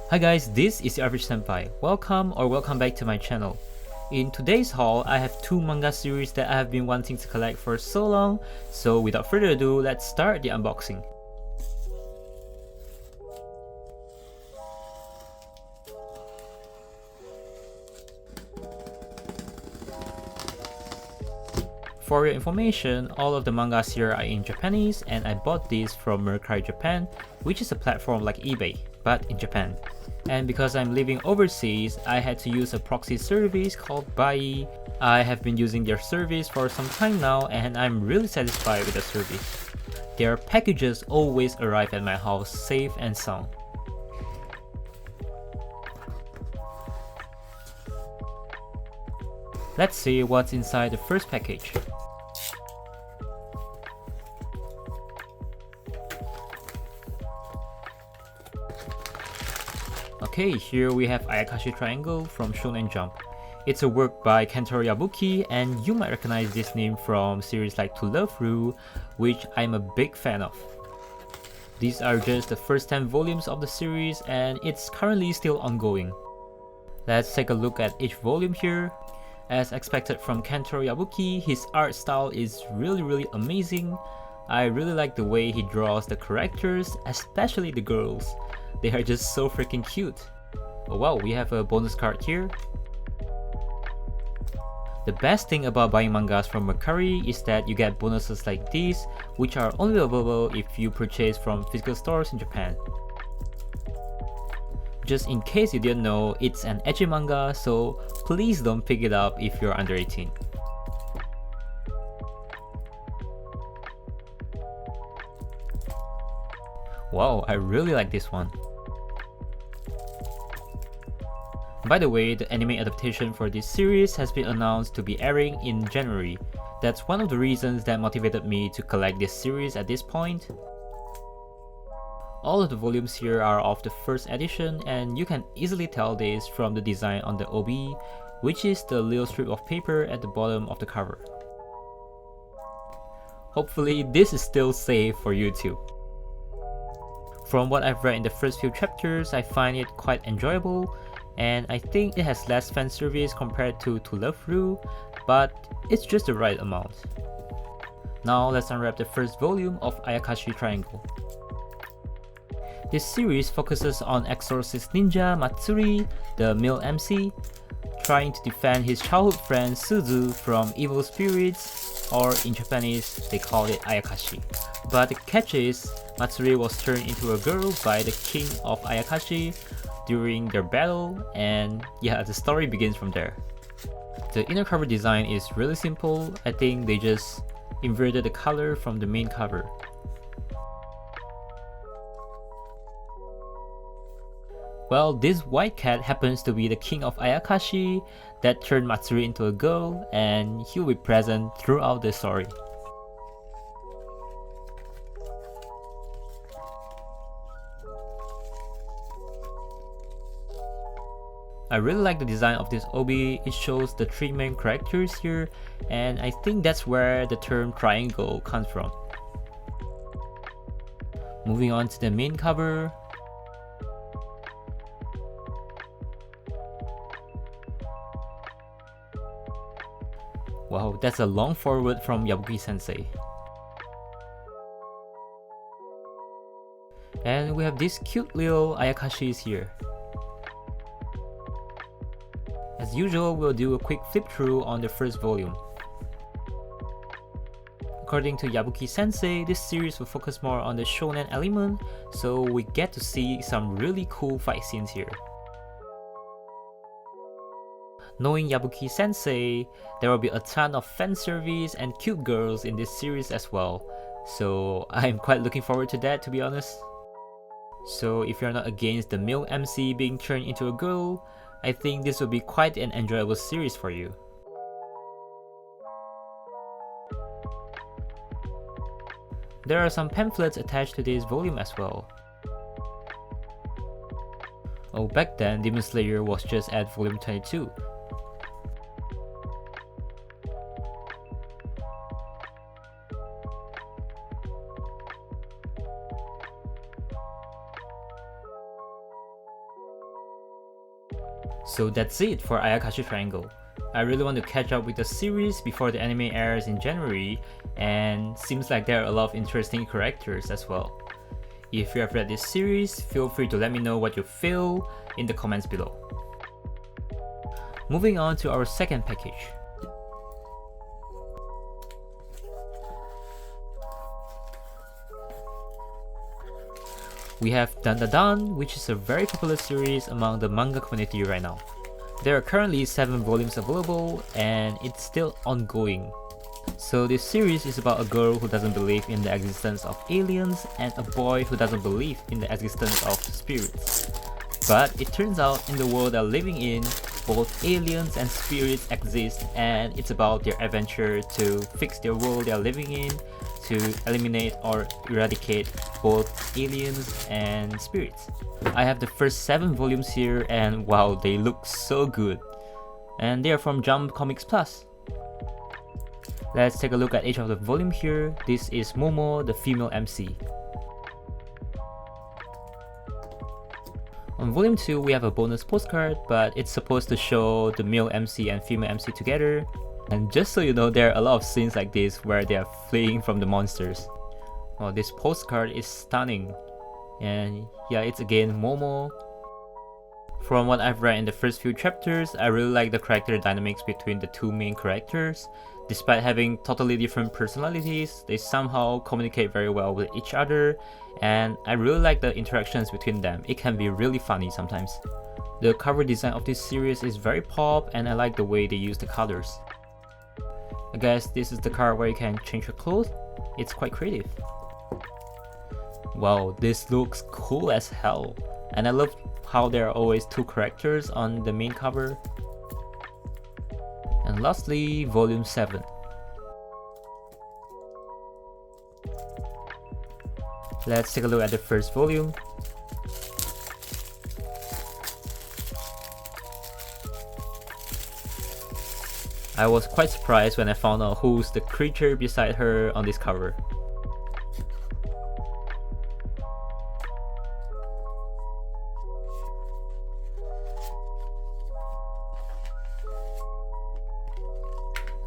Hi guys, this is your average senpai. Welcome back to my channel. In today's haul, I have two manga series that I have been wanting to collect for so long, so without further ado, let's start the unboxing. For your information, all of the mangas here are in Japanese and I bought these from Mercari Japan, which is a platform like eBay, but in Japan. And because I'm living overseas, I had to use a proxy service called Buyee. I have been using their service for some time now and I'm really satisfied with the service. Their packages always arrive at my house safe and sound. Let's see what's inside the first package. Okay, here we have Ayakashi Triangle from Shonen Jump. It's a work by Kentaro Yabuki and you might recognize this name from series like To Love Ru, which I'm a big fan of. These are just the first 10 volumes of the series and it's currently still ongoing. Let's take a look at each volume here. As expected from Kentaro Yabuki, his art style is really amazing. I really like the way he draws the characters, especially the girls. They are just so freaking cute. Oh wow, we have a bonus card here. The best thing about buying mangas from Mercari is that you get bonuses like these, which are only available if you purchase from physical stores in Japan. Just in case you didn't know, it's an ecchi manga, so please don't pick it up if you're under 18. Wow, I really like this one. By the way, the anime adaptation for this series has been announced to be airing in January. That's one of the reasons that motivated me to collect this series at this point. All of the volumes here are of the first edition and you can easily tell this from the design on the OB, which is the little strip of paper at the bottom of the cover. Hopefully this is still safe for YouTube. From what I've read in the first few chapters, I find it quite enjoyable and I think it has less fan service compared to Love Ru, but it's just the right amount. Now let's unwrap the first volume of Ayakashi Triangle. This series focuses on exorcist ninja Matsuri, the male MC, trying to defend his childhood friend Suzu from evil spirits, or in Japanese they call it Ayakashi. But the catch is, Matsuri was turned into a girl by the king of Ayakashi during their battle, and yeah, the story begins from there. The inner cover design is really simple. I think they just inverted the color from the main cover. Well, this white cat happens to be the king of Ayakashi that turned Matsuri into a girl, and he'll be present throughout the story. I really like the design of this obi. It shows the three main characters here, and I think that's where the term triangle comes from. Moving on to the main cover. Wow, that's a long forward from Yabuki sensei. And we have these cute little Ayakashis here. As usual, we'll do a quick flip through on the first volume. According to Yabuki sensei, this series will focus more on the shonen element, so we get to see some really cool fight scenes here. Knowing Yabuki sensei, there will be a ton of fan service and cute girls in this series as well, so I'm quite looking forward to that, to be honest. So if you're not against the male MC being turned into a girl, I think this will be quite an enjoyable series for you. There are some pamphlets attached to this volume as well. Oh, back then Demon Slayer was just at volume 22. So that's it for Ayakashi Triangle. I really want to catch up with the series before the anime airs in January, and seems like there are a lot of interesting characters as well. If you have read this series, feel free to let me know what you feel in the comments below. Moving on to our second package. We have Dandadan, which is a very popular series among the manga community right now. There are currently 7 volumes available and it's still ongoing. So this series is about a girl who doesn't believe in the existence of aliens and a boy who doesn't believe in the existence of spirits. But it turns out in the world they're living in, both aliens and spirits exist, and it's about their adventure to fix their world they're living in, to eliminate or eradicate both aliens and spirits. I have the first 7 volumes here and wow, they look so good. And they are from Jump Comics Plus. Let's take a look at each of the volume here. This is Momo, the female MC. On volume 2 we have a bonus postcard, but it's supposed to show the male MC and female MC together. And just so you know, there are a lot of scenes like this where they are fleeing from the monsters. Well, this postcard is stunning. And yeah, it's again Momo. From what I've read in the first few chapters, I really like the character dynamics between the two main characters. Despite having totally different personalities, they somehow communicate very well with each other, and I really like the interactions between them. It can be really funny sometimes. The cover design of this series is very pop, and I like the way they use the colors. I guess this is the card where you can change your clothes. It's quite creative. Wow, this looks cool as hell. And I love how there are always 2 characters on the main cover. And lastly, volume 7. Let's take a look at the first volume. I was quite surprised when I found out who's the creature beside her on this cover.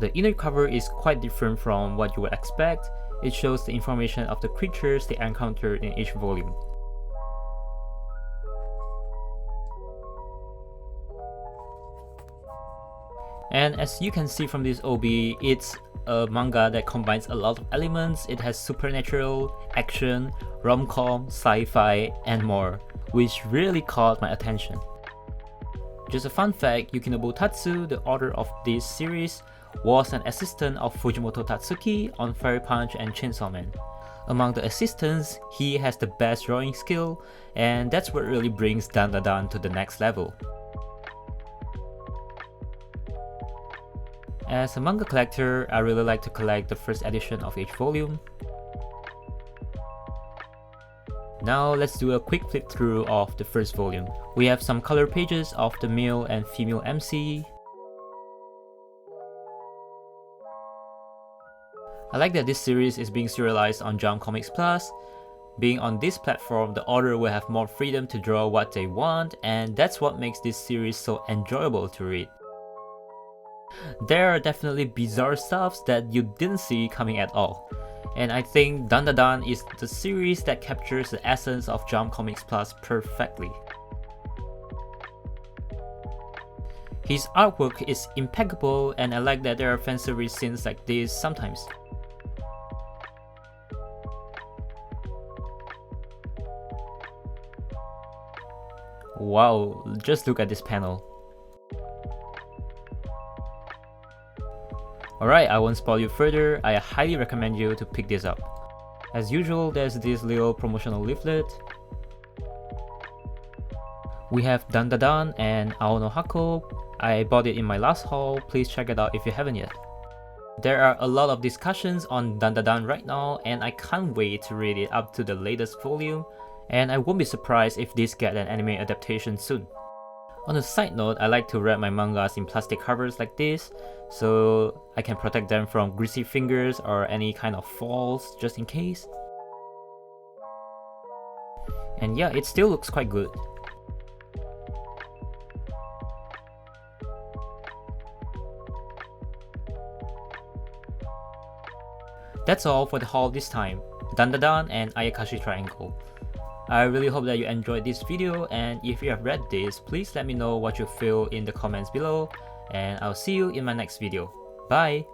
The inner cover is quite different from what you would expect. It shows the information of the creatures they encountered in each volume. And as you can see from this OB, it's a manga that combines a lot of elements. It has supernatural, action, rom-com, sci-fi, and more, which really caught my attention. Just a fun fact, Yukinobu Tatsu, the author of this series, was an assistant of Fujimoto Tatsuki on Fairy Punch and Chainsaw Man. Among the assistants, he has the best drawing skill, and that's what really brings Dandadan to the next level. As a manga collector, I really like to collect the first edition of each volume. Now let's do a quick flip through of the first volume. We have some color pages of the male and female MC. I like that this series is being serialized on Jump Comics Plus. Being on this platform, the author will have more freedom to draw what they want, and that's what makes this series so enjoyable to read. There are definitely bizarre stuffs that you didn't see coming at all. And I think Dandadan is the series that captures the essence of Jump Comics Plus perfectly. His artwork is impeccable, and I like that there are fanservice scenes like this sometimes. Wow, just look at this panel. Alright, I won't spoil you further. I highly recommend you to pick this up. As usual, there's this little promotional leaflet. We have Dandadan and Aono Hako. I bought it in my last haul. Please check it out if you haven't yet. There are a lot of discussions on Dandadan right now, and I can't wait to read it up to the latest volume. And I won't be surprised if this gets an anime adaptation soon. On a side note, I like to wrap my mangas in plastic covers like this, so I can protect them from greasy fingers or any kind of falls just in case. And yeah, it still looks quite good. That's all for the haul this time, Dandadan and Ayakashi Triangle. I really hope that you enjoyed this video, and if you have read this, please let me know what you feel in the comments below, and I'll see you in my next video. Bye!